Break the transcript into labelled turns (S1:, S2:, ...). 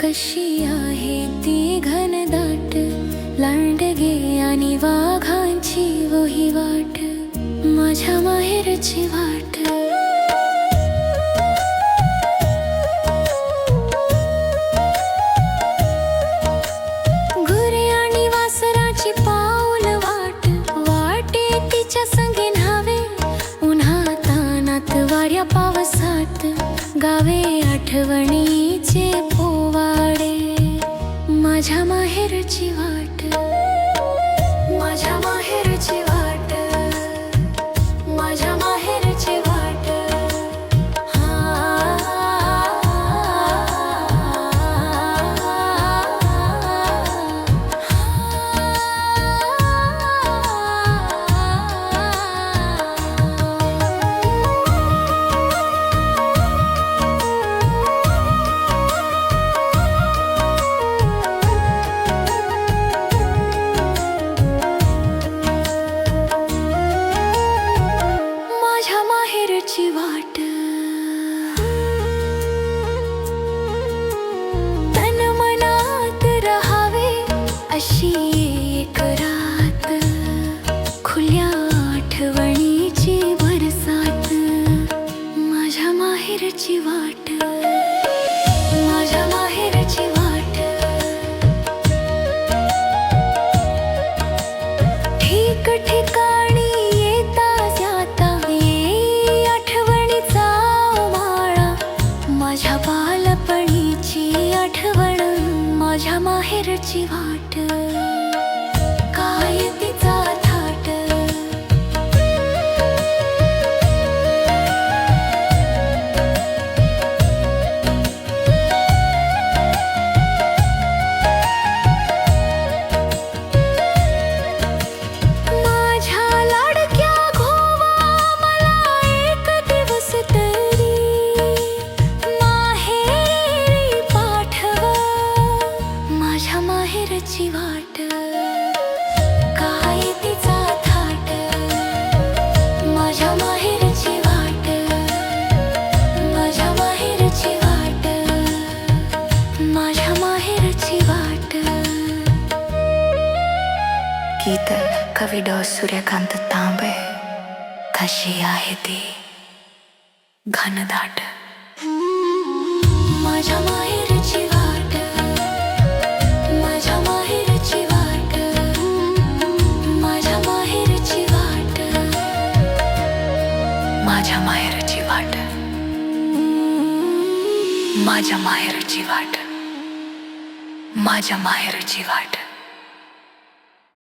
S1: कशी आहे ती घनदाट, लांडगे आणि वाघांची वही वाट, माझ्या माहेरची वाट. गुरे आणि वासराची पाऊल वाट, वाटे तिच्या संगे न्हावे, उन्हा तानात वाऱ्या पावसात, गावे आठवणीचे पोवाडे, माझ्या माहेरची वाट, माझ्या माहेरची वाट, माझ्या माहेरची वाट. वाट तन मनात रहावे अशी एक रात, खुल्या आठवणीची बरसात, माझ्या माहेरची वाट, माझ्या माहेरची वाट. ठिकठिकाणी येता जाता माझ्या बालपणीची आठवण, माझ्या माहेरची वाट, काय तिचा थाट. माझ्या लाडक्या घोवा मला एक दिवस तरी माझ्या माहेरची वाट, काय तिचा थाट. माझ्या माहेरची वाट, माझ्या माहेरची वाट, माझ्या माहेरची वाट. गीत कवी डॉ. सूर्यकांत तांबे. कशी आहे ती घनदाट, माझ्या माहेरची वाट, माझ्या माहेरची वाट, माझ्या माहेरची वाट, माझ्या माहेरची वाट, माझ्या माहेरची वाट, माझ्या माहेरची वाट.